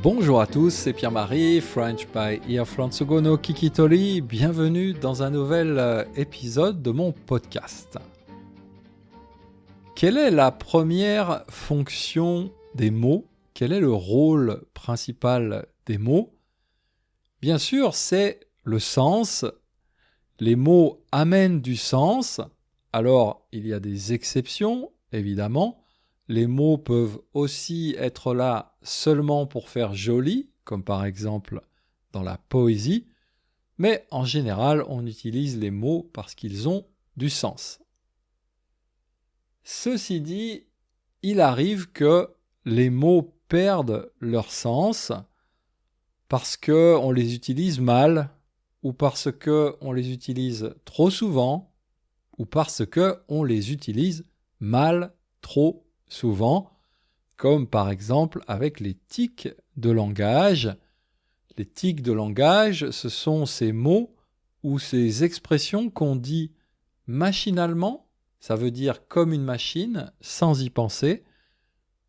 Bonjour à tous, c'est Pierre-Marie, French by Ear Franzugo no Kikitori. Bienvenue dans un nouvel épisode de mon podcast. Quelle est la première fonction des mots? Quel est le rôle principal des mots? Bien sûr, c'est le sens. Les mots amènent du sens. Alors, il y a des exceptions, évidemment. Les mots peuvent aussi être là seulement pour faire joli, comme par exemple dans la poésie, mais en général, on utilise les mots parce qu'ils ont du sens. Ceci dit, il arrive que les mots perdent leur sens parce qu'on les utilise mal, ou parce qu'on les utilise trop souvent, ou parce qu'on les utilise mal trop souvent, comme par exemple avec les tics de langage. Les tics de langage, ce sont ces mots ou ces expressions qu'on dit machinalement, ça veut dire comme une machine, sans y penser.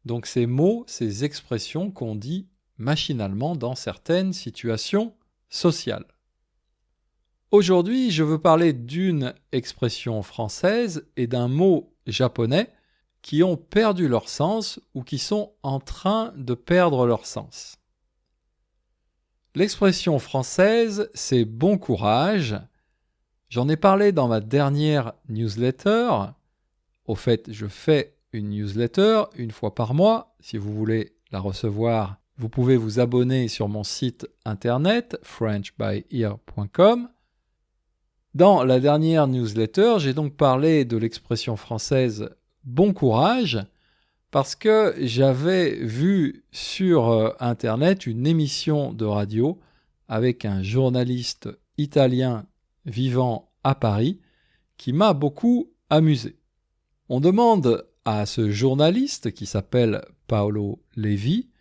Donc ces mots, ces expressions qu'on dit machinalement dans certaines situations sociales. Aujourd'hui, je veux parler d'une expression française et d'un mot japonais qui ont perdu leur sens ou qui sont en train de perdre leur sens. L'expression française, c'est « bon courage ». J'en ai parlé dans ma dernière newsletter. Au fait, je fais une newsletter une fois par mois. Si vous voulez la recevoir, vous pouvez vous abonner sur mon site internet frenchbyear.com. Dans la dernière newsletter, j'ai donc parlé de l'expression française bon courage, parce que j'avais vu sur Internet une émission de radio avec un journaliste italien vivant à Paris qui m'a beaucoup amusé. On demande à ce journaliste qui s'appelle Paolo Levi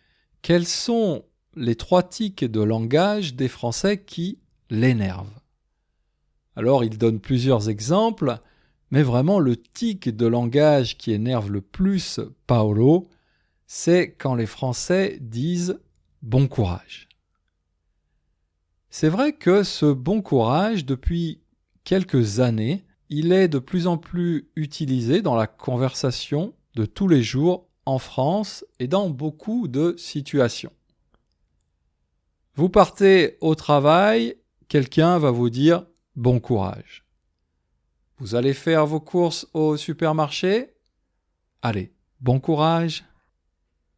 quels sont les 3 tics de langage des Français qui l'énervent. Alors il donne plusieurs exemples, mais vraiment le tic de langage qui énerve le plus Paolo, c'est quand les Français disent « bon courage ». C'est vrai que ce bon courage, depuis quelques années, il est de plus en plus utilisé dans la conversation de tous les jours en France et dans beaucoup de situations. Vous partez au travail, quelqu'un va vous dire « bon courage ». Vous allez faire vos courses au supermarché? Allez, bon courage.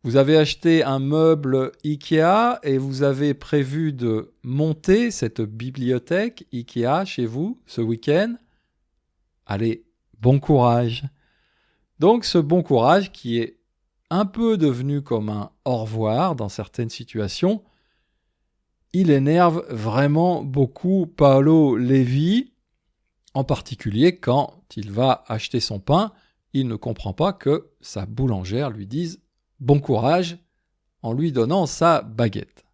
Vous avez acheté un meuble Ikea et vous avez prévu de monter cette bibliothèque Ikea chez vous ce week-end? Allez, bon courage. Donc ce bon courage qui est un peu devenu comme un au revoir dans certaines situations, il énerve vraiment beaucoup Paolo Levi. En particulier, quand il va acheter son pain, il ne comprend pas que sa boulangère lui dise « bon courage » en lui donnant sa baguette.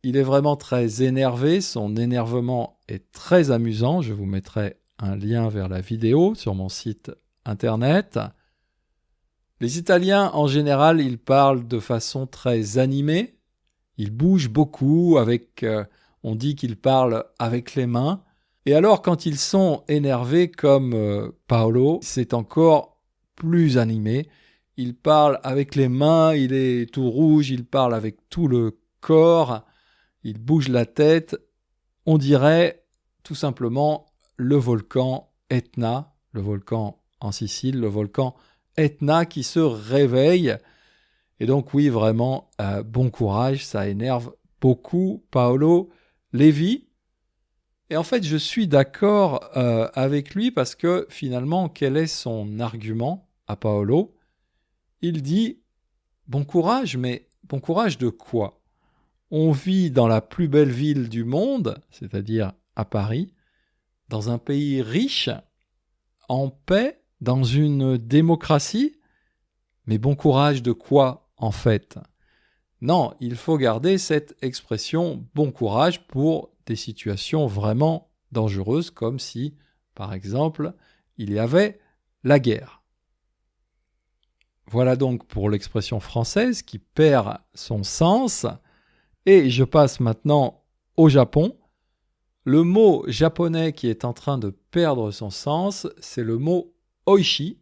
Il est vraiment très énervé, son énervement est très amusant. Je vous mettrai un lien vers la vidéo sur mon site internet. Les Italiens, en général, ils parlent de façon très animée. Ils bougent beaucoup, on dit qu'ils parlent avec les mains. Et alors, quand ils sont énervés comme Paolo, c'est encore plus animé. Il parle avec les mains, il est tout rouge, il parle avec tout le corps, il bouge la tête. On dirait tout simplement le volcan Etna, le volcan en Sicile, le volcan Etna qui se réveille. Et donc oui, vraiment, bon courage, ça énerve beaucoup Paolo Levi. Et en fait, je suis d'accord avec lui parce que finalement, quel est son argument à Paolo? Il dit « bon courage, mais bon courage de quoi? On vit dans la plus belle ville du monde, c'est-à-dire à Paris, dans un pays riche, en paix, dans une démocratie, mais bon courage de quoi en fait? Non, il faut garder cette expression bon courage pour des situations vraiment dangereuses, comme si, par exemple, il y avait la guerre. Voilà donc pour l'expression française qui perd son sens. Et je passe maintenant au Japon. Le mot japonais qui est en train de perdre son sens, c'est le mot oishi,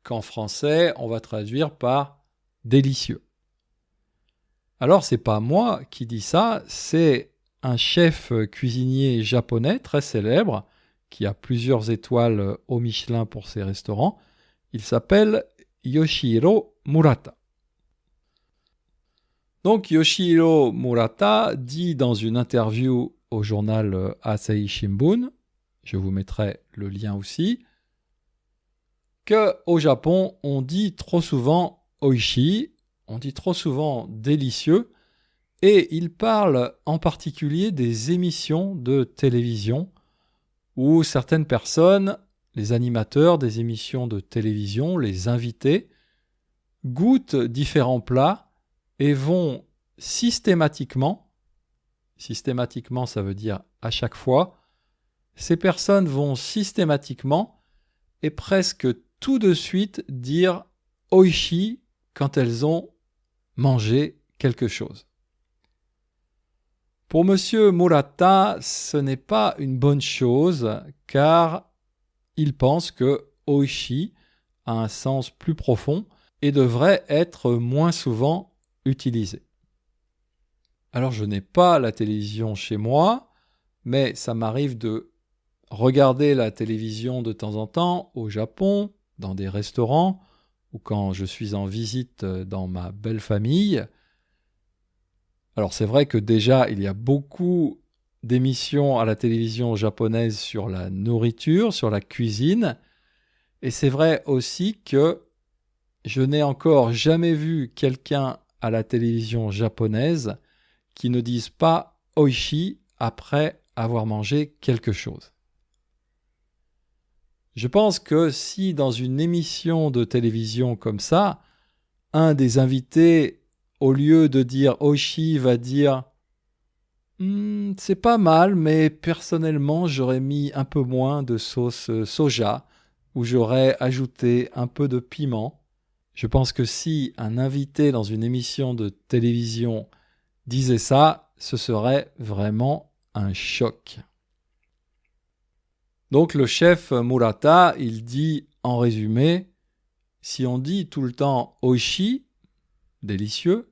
qu'en français, on va traduire par délicieux. Alors, c'est pas moi qui dis ça, c'est un chef cuisinier japonais très célèbre, qui a plusieurs étoiles au Michelin pour ses restaurants. Il s'appelle Yoshihiro Murata. Donc Yoshihiro Murata dit dans une interview au journal Asahi Shimbun, je vous mettrai le lien aussi, qu'au Japon, on dit trop souvent oishi, on dit trop souvent délicieux, et il parle en particulier des émissions de télévision où certaines personnes, les animateurs des émissions de télévision, les invités, goûtent différents plats et vont systématiquement ça veut dire à chaque fois, ces personnes vont systématiquement et presque tout de suite dire oishi quand elles ont mangé quelque chose. Pour Monsieur Murata, ce n'est pas une bonne chose car il pense que oishi a un sens plus profond et devrait être moins souvent utilisé. Alors je n'ai pas la télévision chez moi, mais ça m'arrive de regarder la télévision de temps en temps au Japon, dans des restaurants, ou quand je suis en visite dans ma belle famille. Alors c'est vrai que déjà il y a beaucoup d'émissions à la télévision japonaise sur la nourriture, sur la cuisine, et c'est vrai aussi que je n'ai encore jamais vu quelqu'un à la télévision japonaise qui ne dise pas oishi après avoir mangé quelque chose. Je pense que si dans une émission de télévision comme ça, un des invités, au lieu de dire oishi, va dire c'est pas mal, mais personnellement, j'aurais mis un peu moins de sauce soja ou j'aurais ajouté un peu de piment. Je pense que si un invité dans une émission de télévision disait ça, ce serait vraiment un choc. Donc le chef Murata, il dit en résumé, si on dit tout le temps oishi, délicieux,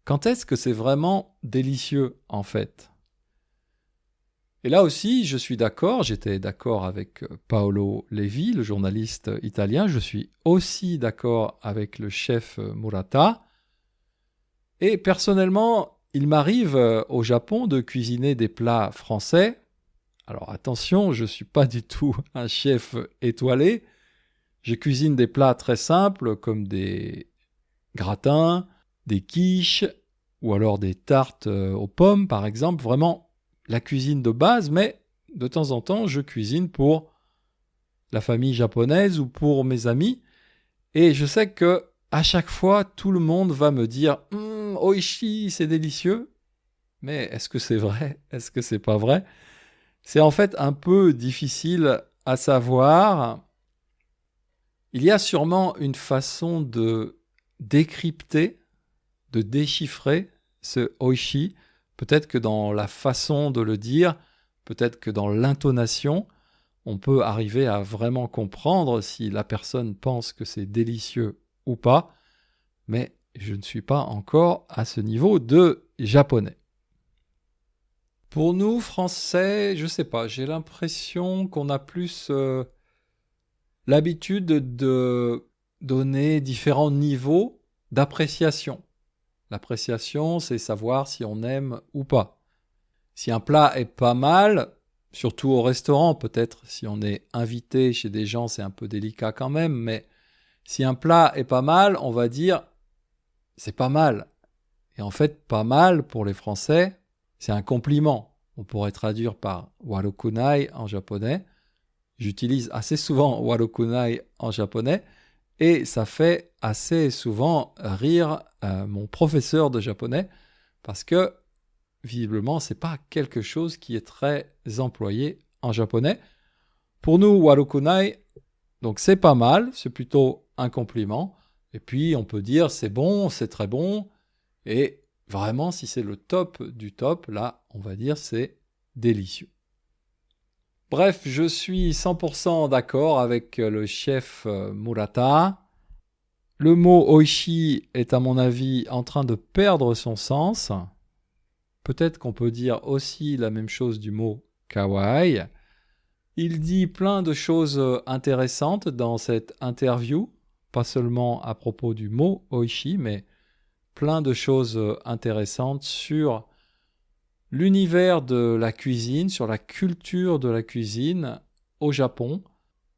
quand est-ce que c'est vraiment délicieux en fait ? Et là aussi, je suis d'accord, j'étais d'accord avec Paolo Levi, le journaliste italien, je suis aussi d'accord avec le chef Murata. Et personnellement, il m'arrive au Japon de cuisiner des plats français. Alors attention, je ne suis pas du tout un chef étoilé. Je cuisine des plats très simples comme des gratins, des quiches ou alors des tartes aux pommes par exemple. Vraiment la cuisine de base, mais de temps en temps, je cuisine pour la famille japonaise ou pour mes amis. Et je sais que à chaque fois, tout le monde va me dire oishi, c'est délicieux. Mais est-ce que c'est vrai ? Est-ce que c'est pas vrai ? C'est en fait un peu difficile à savoir. Il y a sûrement une façon de décrypter, de déchiffrer ce oishi. Peut-être que dans la façon de le dire, peut-être que dans l'intonation, on peut arriver à vraiment comprendre si la personne pense que c'est délicieux ou pas. Mais je ne suis pas encore à ce niveau de japonais. Pour nous, Français, je ne sais pas, j'ai l'impression qu'on a plus l'habitude de donner différents niveaux d'appréciation. L'appréciation, c'est savoir si on aime ou pas. Si un plat est pas mal, surtout au restaurant, peut-être si on est invité chez des gens, c'est un peu délicat quand même, mais si un plat est pas mal, on va dire c'est pas mal. Et en fait, pas mal pour les Français, c'est un compliment. On pourrait traduire par warokunai en japonais. J'utilise assez souvent warokunai en japonais et ça fait assez souvent rire mon professeur de japonais parce que visiblement, c'est pas quelque chose qui est très employé en japonais. Pour nous, warokunai, donc c'est pas mal, c'est plutôt un compliment. Et puis on peut dire c'est bon, c'est très bon. Et Vraiment, si c'est le top du top, là, on va dire c'est délicieux. Bref, je suis 100% d'accord avec le chef Murata. Le mot oishi est à mon avis en train de perdre son sens. Peut-être qu'on peut dire aussi la même chose du mot kawaii. Il dit plein de choses intéressantes dans cette interview, pas seulement à propos du mot oishi, mais plein de choses intéressantes sur l'univers de la cuisine, sur la culture de la cuisine au Japon.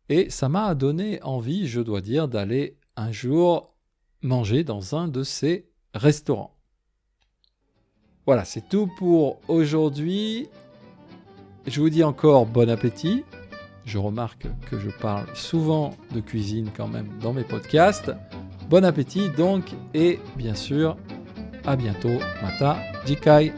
Et ça m'a donné envie, je dois dire, d'aller un jour manger dans un de ces restaurants. Voilà, c'est tout pour aujourd'hui. Je vous dis encore bon appétit. Je remarque que je parle souvent de cuisine quand même dans mes podcasts. Bon appétit donc et bien sûr, à bientôt. Mata Jikai.